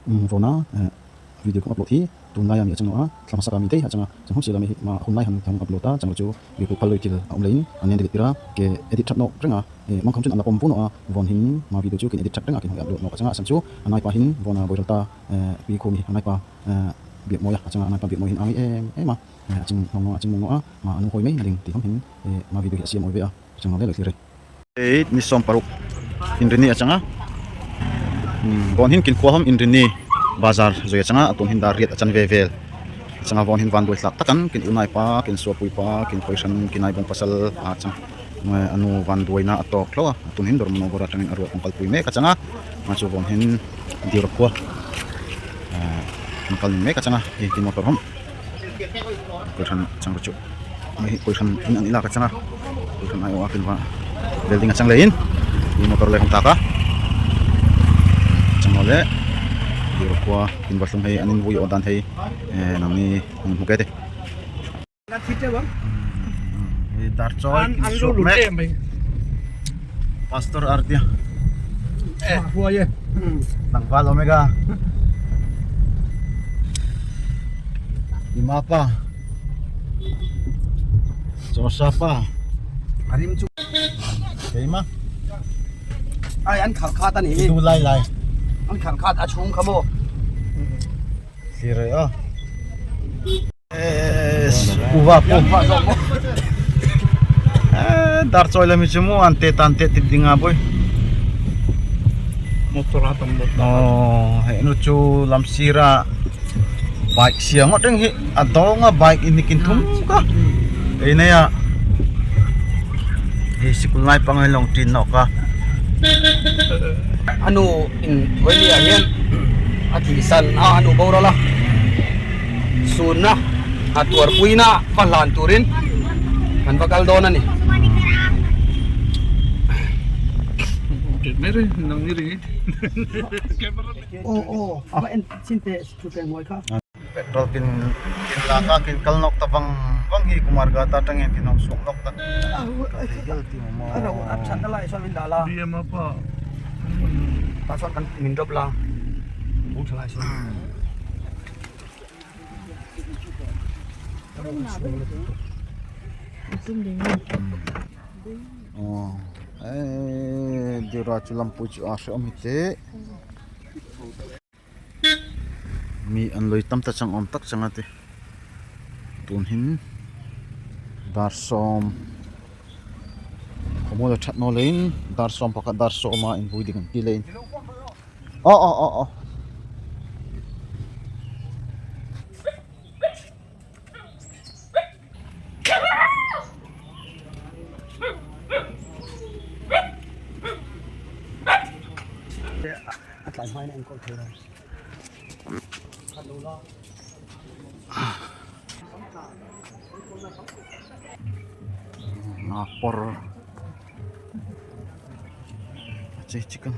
vona video ko upload hi tunai ami chang a thlama saka mi te ha changa chang hsi lami ma hunai han thang upload ta chang chu video phaloi til omlein anen de tira ke edit thap no renga mang khom chen an pom pu no a von hin ma video chu kin edit thap renga kin upload no changa sam chu anai pa hin vona boilta pi ko mi anai pa biak moya changa anai pa biak moi hin ai ma ching no a ma anu hoi mai ding ti ham hin ma video hi siam oi ve a chang le le re mi som paruk indrini achanga bon hin kin ko ham indrini bazar zoya changa atun hin dar riat achan vevel changa von hin van doi tlak takan kin unai pa kin suapui pa kin poisan kinai bong pasal a chang anu van doi na atok lo atun hin dor mono gora tangin aru kongkal pui me ka changa ma chu von hin dir kwa kongkal me ka changa kin motor hom poisan chang chu mai poisan in an ila ka changa poisan ai wa kin wa building achang lein ni motor le hong taka changole dir kwa in baslung hei anin vui odan hei namni mukete na thite bang dar choi pastor artia hua ye tangval omega imapa josapa arim chu keima ai an khal khat ani du lai lai an khal khat a chung khamo sire a uva po dar choi lami chumu ante tante tidinga boy motor atam motor oh he nu chu lamsira bike siang oteng hi adonga bike ini kinthum ka ina ya he sikul nai pangai long tin no ka anu in weli ahian ati san anu borala sunna atuar puina palan turin kan bakal dona ni mere nang ni ring oh apa en sinte suka ngoi ka petrol kin laka kin kalnok tabang wangi kumarga ta tangen kinong suklok ta tigil ti mo ada at san dala iso min dala dia apa pasal kan min dop la bu thala iso oh dira chulam puchu asho amite mi an loi tam ta chang om tak changate tun hin dar som komoda chat no lein dar som pakat dar soma in buiding ti lein oh at lại mai em có thể rồi napor chicken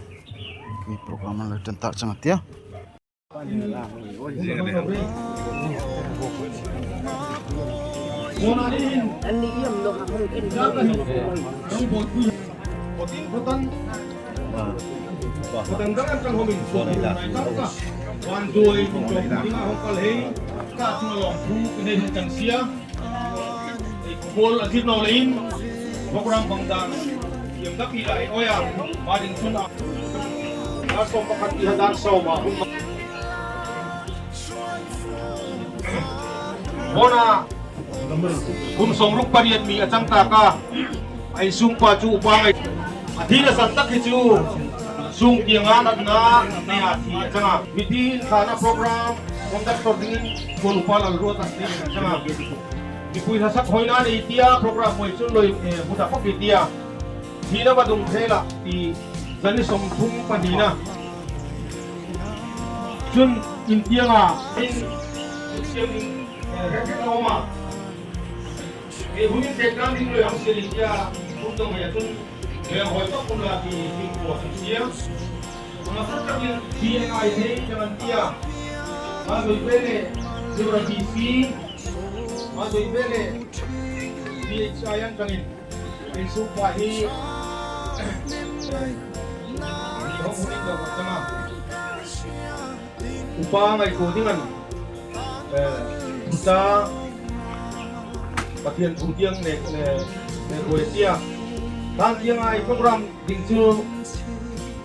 ini programan le tentar sangat ya Patanggalan kang humin so na ka wan doy kung hindi nga hong kalhay ka tumalong pu kinay kang siya bol agit no lain program bangdang yung dakila ay oyang mading suna aso pakatihadan sa uma bona kung songruk pariat mi atang taka ay sungpa chu upangay athina santak hichu sung tiangan at na ati changa mitin sana program conductor din kulupal al ruta din changa dipuy hasak hoina ni tia program mo chun loi muda ko tia hina badung thela ti zani som thum panina chun intianga in siang rekoma hunin tekran din loi ang silia utong ya chun yang hoito pun lagi di posisi mengasah kami BNI ini jangan dia masuk bene durasi masuk bene BHI yang kangin insupahi hokunin dapat tengah upangai ko dingan kita pathian thutiang ne goetia tan tiang ai program dingchu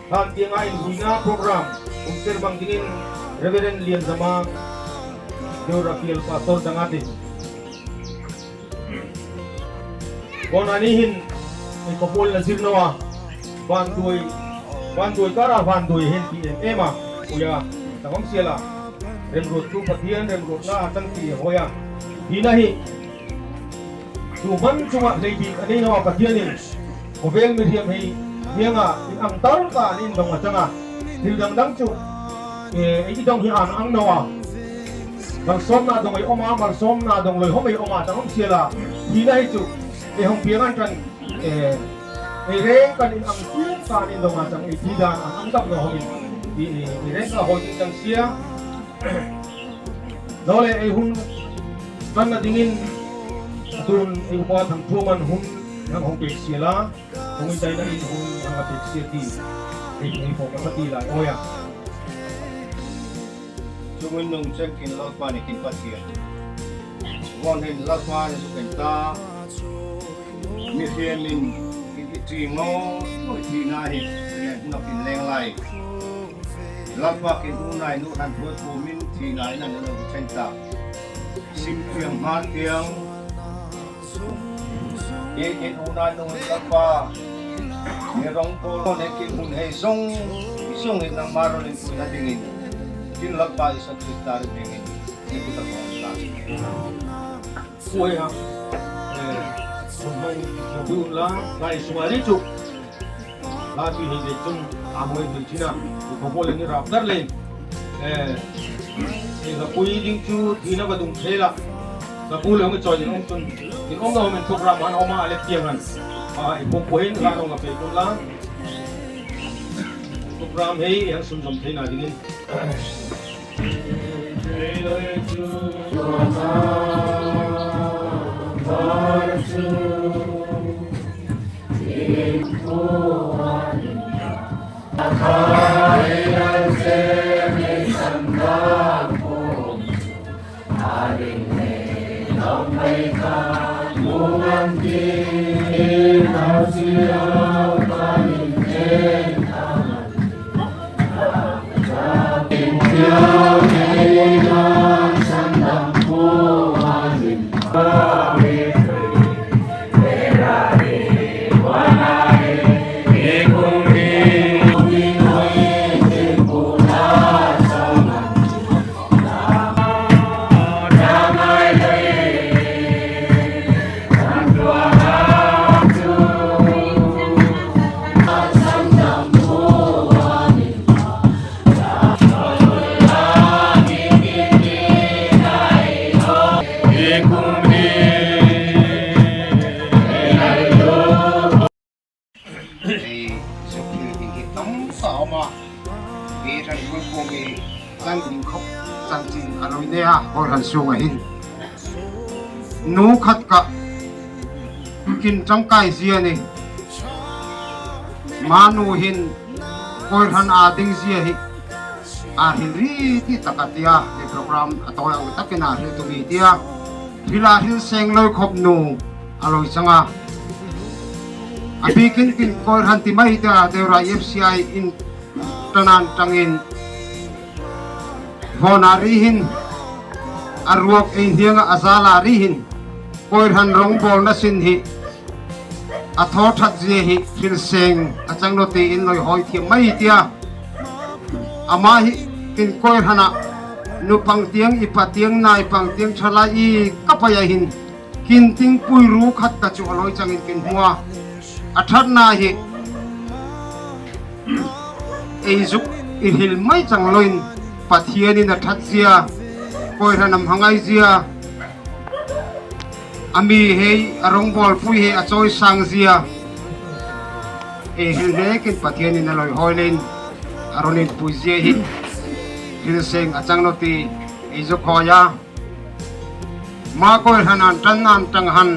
tan tiang ai huina program umser bang dingin Reverend Lian Zama Geographical Pastor dangati kon anihin ay kopol na sirnawa Vanduy kara vanduy henti ema uya tangom siala remrot tu patian remrot na atang ti hoya hinahi tuman cuma lebi ani no patianin kovel meriam hei hianga ang tar ka nin dong atanga dildang dang chu ai dong hi ang nawa marsom na dong ai oma marsom na dong loi homai oma tangom siala hinahi chu hong piangan kan reng kan in ang tiang kan in dong atang itidan ang anggap no homin reng ka hoin tang sia dole ai hun kan na dingin atun ai upa thang thuman hun ang hong pek sila hong itay na in hun ang pek sia ti ai po ka pati la oya Sungun nung check in lakpa ni kin patia won hin lakpa ni sukenta mi hiamin ti ngo ti na hi na kin leng lai lakpa kin unai nu han bo ko min ti na na no chenta sim piang han piang ye unai no lakpa ni rong ko ne kin hun he song hin na maro ni ku na dingin kin lakpa is a kristar dingin ni kita ko ta oya Sumai dun la lai suari cuk la pi hi de chung amoi de china ko bol ni rap dar le ga pui ding chu thina ba dung thela ga pu le ngi choi ni ong chun ni ong no men program han oma ale tiangan ai ko poin la no ga pe kun la program hei yang sum som thena dingin nu khat ka kin changkai zia ni manu hin koi han a ding zia hi a hin ri ti takatia ni program atoy ang takina ri tu mi tia hila hil seng loi khop nu aloi changa abi kin koi han ti mai ta deura fci in tanan tangin honari hin arwok ein hianga azala ri hin koi han rong bol na sin hi atho that je hi fil seng achang no te in loi hoi thi mai tia ama hi kin koi hana nu pang tiang ipa tiang nai pang tiang chala i kapaya hin kin ting pui ru khat ta chu aloi changin kin hua athat na hi ei zuk in hil mai chang loin pathiani na that zia koi ranam hangai zia ami hei arong bol pui he achoi sang zia e hil he kin pathiani na loi hoilin aronin pui zia hi hil seng achang noti e zo khoya ma koi hanan tang han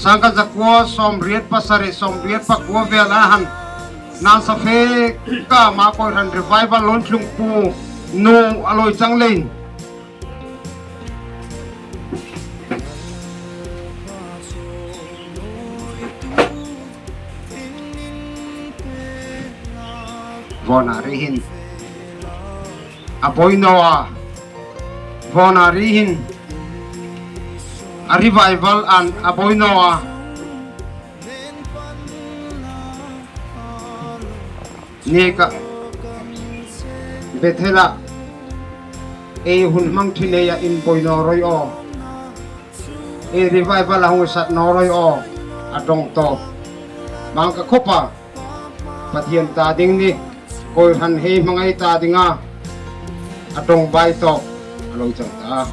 sangka zakwa som riet pasare som riet pakwa vela han nan sa fe ka ma koi han revival lon thlung pu nu aloi chang lein vona rihin apoi noa vona rihin a revival an apoi noa neka bethela e hun mang thine ya in poino roi o e revival hong sat no roi o atong to mang ka khopa pathian ta ding ni koi han he mangai ta dinga atong bai to alo chang ta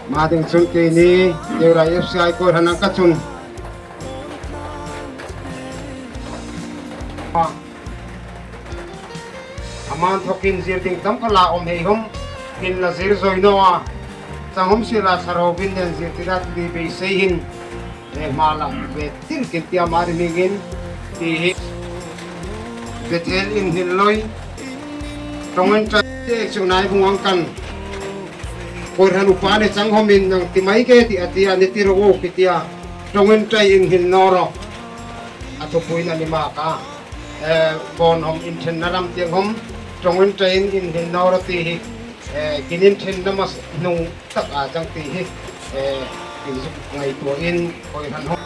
ma ding chun ke ni deura fci koi han ka chun aman thokin zir ting tam kala om hei hom in la zir zoi noa changom sila sarobin den zir tirat di be sein e mala be tin kin tia mari mingin ti betel in hiloi tongen tra te chunai bungwang kan kor han upane changhom in nang timai ke ti atia ni tiro o kitia tongen trai in hin noro atopuina lima ka bon hom in chen naram tiang hom trong train in hin noro ti hi kinin chen namas nu tak a chang ti hi ti ngai to in koi han hom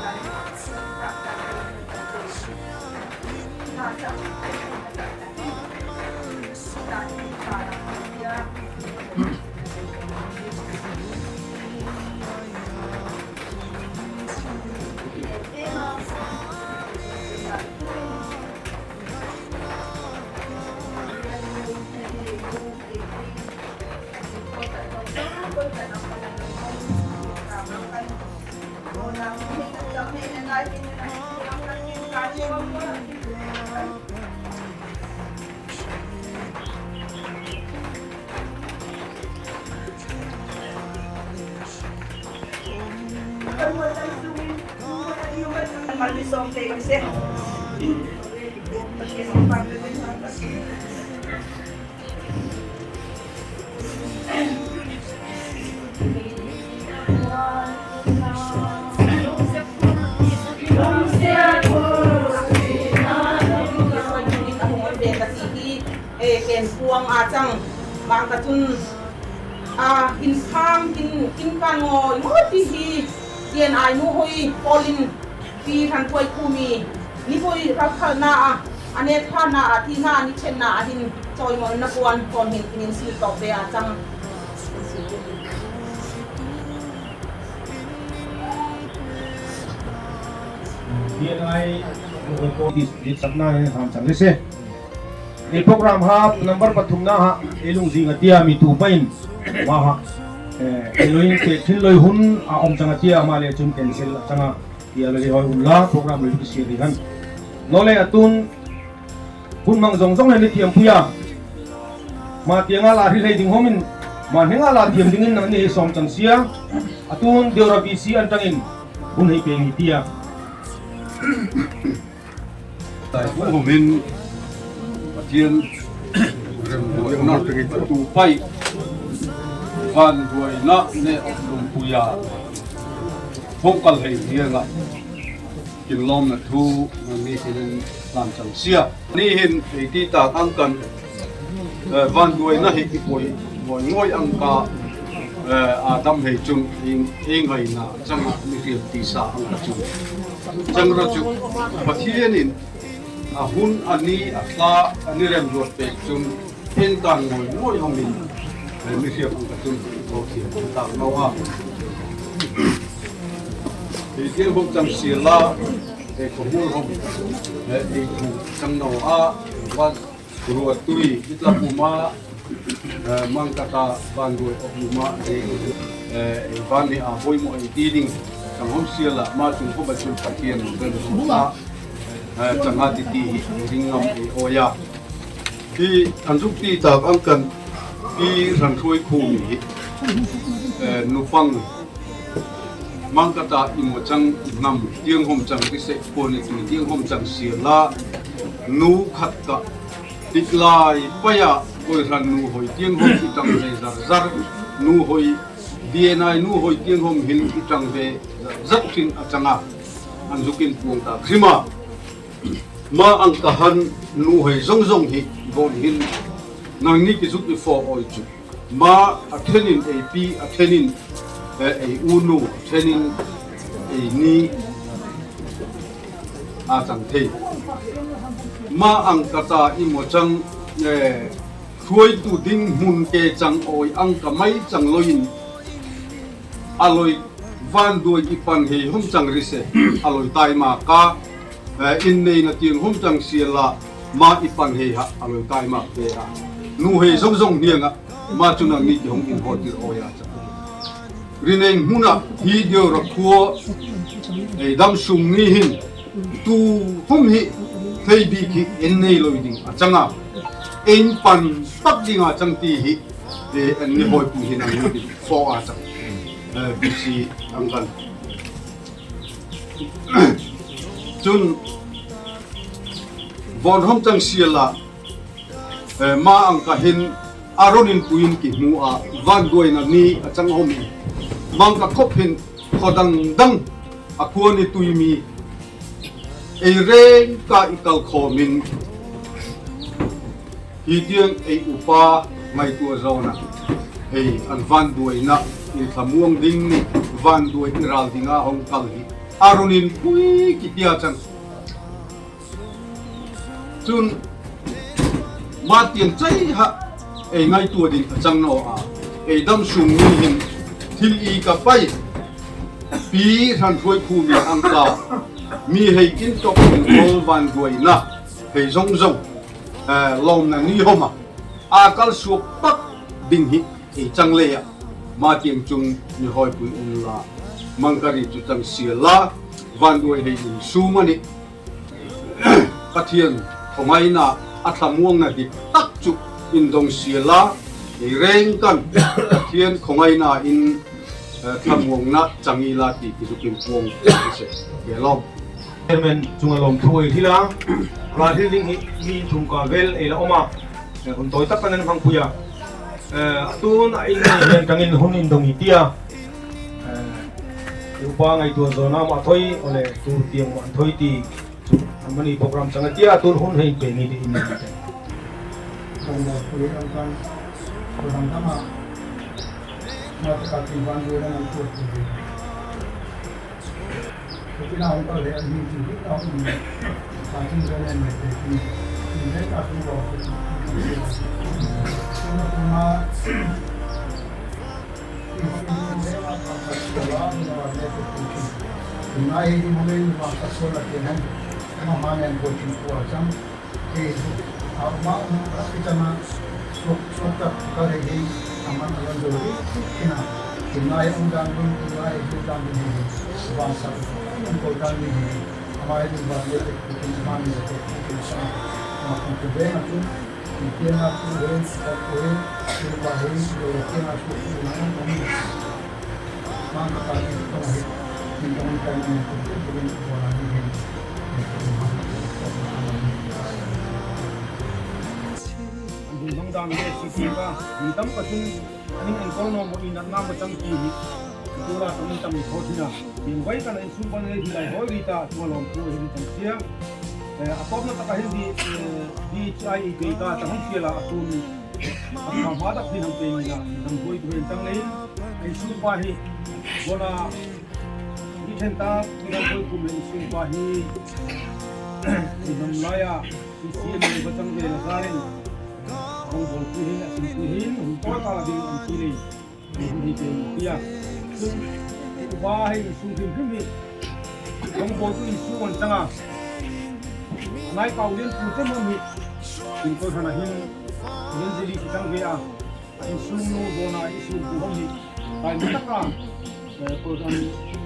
ken puang achang bang katun in kham in kan ngoi ti hi yen ai nu hoi polin pi than poi kumi ni poi ra khana ane thana thi na ni chenna hin choi mo na puan kon hin kin si to be achang hiện nay cô đi sắp nay ham chẳng lấy xe đi program ha number pathum na ha elung jing atia mi tu pain wa ha eloin ke thin loi hun a om changa tia ma le chum cancel changa tia le hoi hun la program le si ri han no le atun hun mang jong jong le thiam puya ma tianga la ri le ding homin ma henga la thiam ding in ni som chang sia atun deura bi si an tangin hun hei pe ngi tia tại cũng của mình thiên rồi nó cái tụ bay van rồi nó nè đồng puya phong cách hay thiên à kinh long là thu mình hiện làm chẳng xia ni hiện thì đi ta ăn cần van rồi nó hiện cái bồi ngồi ăn cá Adam hay chung in ngày na chẳng mình hiện đi xa ăn chung chẳng rồi chung phát hiện in hun ani atla ani rem rot pe chun en tan ngoi hong min mi sia pang chun ro ki ta no ha ti tiang hom chang sia la e ko mu hom e ku chang no a wa ru tui itla puma mang kata ban ruai puma e van ni a boy mo e ti ding chang hom sia la ma chung ko ba chun pathian ro ta chẳng hạn thì riêng ngầm thì oya thì anh giúp đi tập ăn cần đi rằng thôi khu mỹ nụ phăng mang cả ta im một trang nằm tiếng hôm chẳng cái sẽ phone thì tiếng hôm chẳng xìa la nụ khát cả tiklai paya koi ran nu hoi tiang hom itang ve zar zar nu hoi DNI nu hoi tiang hom hin itang ve zat sin achanga anzukin puang ta khima ma ang kahan nu hoi zong zong hi bon hin nang ni ki zuk i fo oi chu ma athenin AP athenin ei unu athenin ei ni a chang thei ma ang kata i mo chang khuai tu ding mun ke chang oi ang kamai chang loin aloi van duai i pan he hom chang rise aloi tai ma ka in nei na tiang hom chang siala ma i pan he ha aloi tai ma pe a nu he zong zong nianga ma chunang ni hom in hotir oya cha rineng huna hi dio ra khuo ei dam sum ni hin tu hom hi thei bi ki en nei loi ding achanga en pan tak dinga chang ti hi de an ni hoi pu hin ang ni fo a chang bisi angkan chun bon hom chang siala ma ang ka hin aronin puin ki mu a van doi na ni achang hom mang ka khop hin khodang dang akuani tuimi ei reng ka ikal khomin hi tiang ei upa mai tu zona ei an van doi na i thamuang ding ni van doi ral dinga hong kal hi aronin pui ki tia chang chun ma tiang chai ha ei ngai tu ding chang no a ei dam sum ni hin thil i ka pai pi ran thoi khu mi ang ka mi hei kin tok in hol van doi na hei zong zong lom na ni homa a kal suak pak ding hi ei chang le ya ma tiang chung ni hoi pui un la mangkari chu chang siala van doi hei in su mani pathian khomai na athamuang na di tak chu in dong siala ei reng kan pathian khomai na in thamuang na changi la ti ki zukin puang se ke lom Chairman Chungalom Thui Thila Radhing mi thungka vel ela oma on toy tak kanan phang puya tun a in hian tangin hun in dong itia upa ngai tu zona ma thoi ole tu tiang ma thoi ti amani program changa tia tun hun hei pe ni in Kanda kuri angkan kurang sama mata kaki bandu dan angkut ini. Tapi nak angkut le ini juga tahu ini kaki jalan mereka ini kaki bawa. Cuma cuma Tunai ini mungkin masa sekolah dengan mama yang coaching kuasa. Amma kita na suka karegi aman alam dulu kena tunai undang tunai undang ini bahasa undang ini hamarai bahasa itu mana itu kita makan kebenaran itu kita nak kebenaran sekolah kebahagiaan kita nak kebenaran kami mangkat kami kami kita ini kebenaran orang ini dang le si ba ni tam ka chung aning an kol no mo in na ma chang ki ni tura tam tam ni thothina tin bai kan in sum ban le dilai hoi rita tualom pu hin chang sia apop na ta hin di chai ke ka ta hon sia la atun akha ma da phin pe ni na dang hoi tu chang le ai sum pa hi bona di then ta ni dang hoi ku men sum pa hi ni dam la ya si si ni ba chang ve la garin Hong Kong kuhin at kuhin Hong Kong kalabing ang sili hindi dia bahay sungkin kami Hong Kong kuhin suwan tanga nai kaulin putin mami tingko sanahin yan sili kitang gaya isung no dona isung kuhong kaya mataka kosan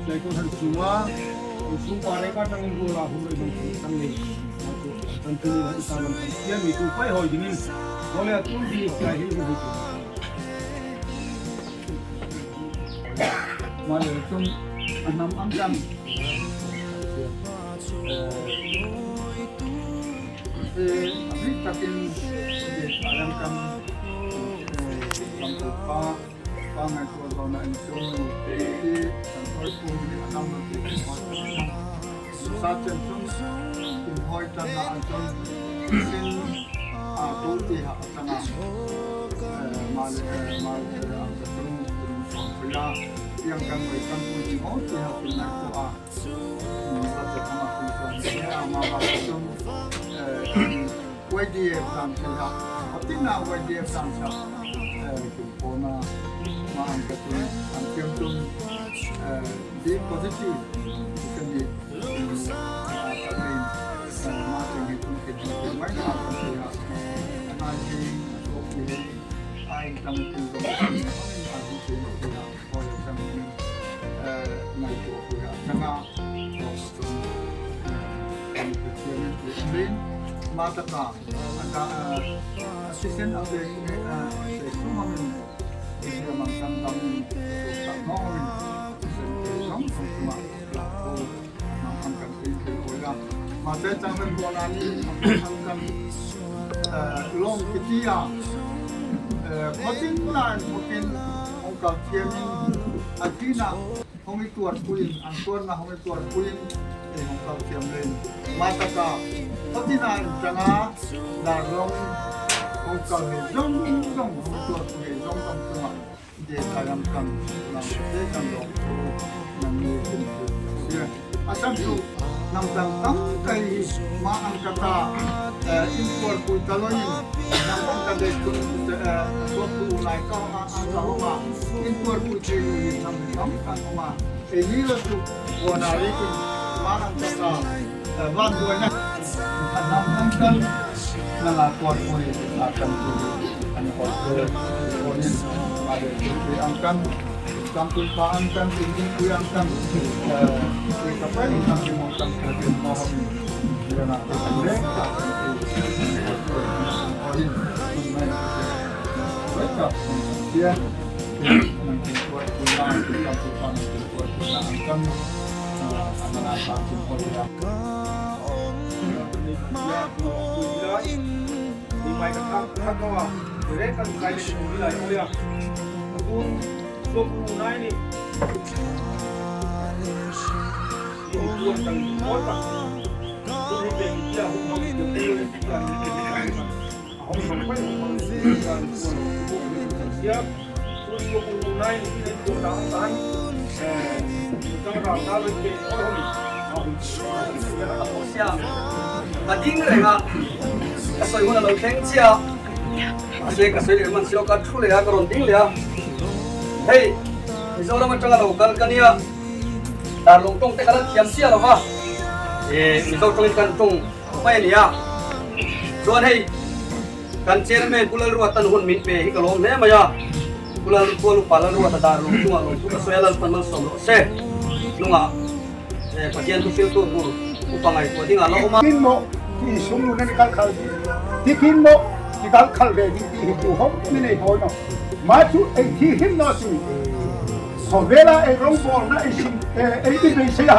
saya kosan sunga isung pare ka tangin gula humre dong tangin tentu kita dia itu pai hoi dingin boleh tu di sahih begitu. Mana itu 6 angkan Abri takin alam kan pampupa pangai ko daw na insong ang pagpong ni anam na sa chen in hoi tan na anton sin tulti ha tanga mal ang tatong pula yang kan may kan po di mo tiha na ko sa tama ko sa mga Wajib samsila, tapi nak wajib samsa. Kupona, maangkat angkatun di positif, bukan di tapi macam itu kita main apa saja. Nanti okey, air tampil aku sendiri, boleh tampil naik okey. Tengah mata ka ada asisten ada sesuatu yang macam kami tak mau sesuatu cuma makan itu orang mata jangan buanani makan long ketia mungkin orang tiamin adina kami tuan puin antuan na kami tuan puin orang tiamin mata ka pati na jangan darong kung kami jong tuan puin jong cuma dia sayang kan dia kan dong nanti dia asam tu nampak tangkai maang kata impor pun kaloin nampak kata itu suatu naik kau angka rumah impor pun jadi nampak rumah ini lah tu wanari pun maang kata bantuannya nampak kan nelakuan pun akan hanya order polis ada diangkat sampai paankan tinggi diangkat apa yang kami makan kerja mohon dia nak mereka polis mereka dia nanti buat pulang sampai paankan buat diangkat anak satu polis di baik kan kawan mereka kali ini mulai oleh Sopuna ini buat yang kota ini dia untuk dilakukan aku sampai siap terus Sopuna ini itu tahan sekarang kalau ke orang aku siap tadi mereka kasih mana lo kengsia masih kasih dia masih lo kat sulit ya keronding dia. Hei, misalnya macam kalau kan ya, dah longtong tekalan kiam sia loh ha. Misal kan tung apa ini ya? Tuan hei, kan chairman pulau ruatan hun min pe kalau ne maya pulau pala ruatan dah longtung soalan panmal somro se, nunga, pasien tu fil tu upangai tu tinggal lo ma. Tin mo, di sumlu ni kal, di tin mo, di kal begi di hidup hom ni hono. Majuที่หิมนอสิพอเวลาไอ้ร้องบอลนะไอ้สิ่งไอ้ที่เป็นเสีย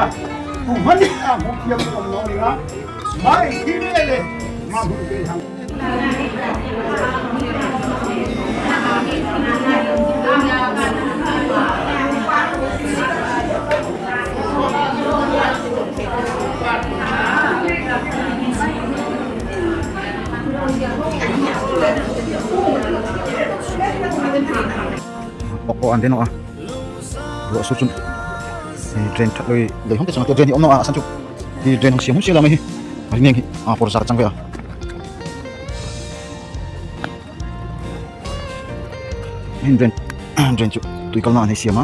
ผมมันผมเทียมกับน้องนี่นะมาไอ้ที่นี่เลยมาบุญเป็นทางPokok ande no lo susun di drain loi loi hom te sang drain om no san chu di drain hong siam sia la mai ari ngi por sa chang ve in drain chu tu kal na ni siam ma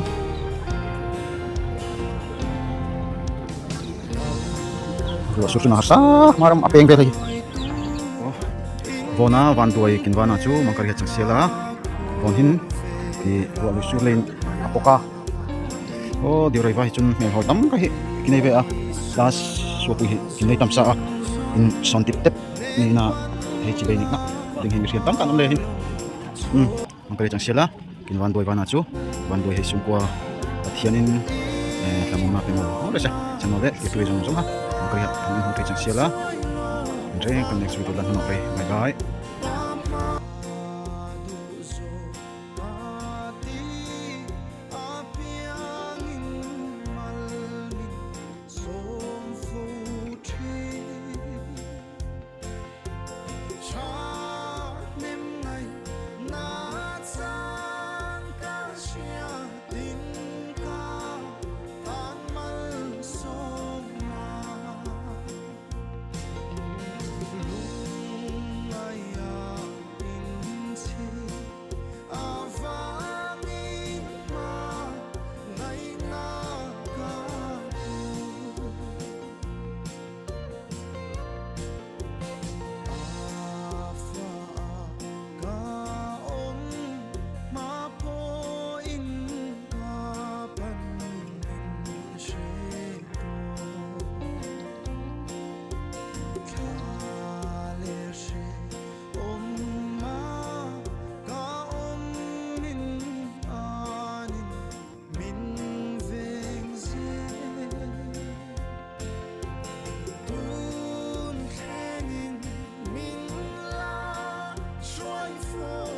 lo susun ha sa maram apeng ve lagi vona van duai kin vana chu mangkar ya chang sia la von hin di walu surlein apoka oh di roi vai chun me hodam ka hi kinai ve a las sopu hi kinai tam sa in son tip tep ni na he chi be ni na ding hin riam tam kan le hin mangkari chang sela kin wan doi wana chu wan doi he sung kwa athianin lamong na pe mo ho le sa chang ve ki tu jong jong ha mangkari ha thong ho chang sela reng kan next video dan no bye bye. For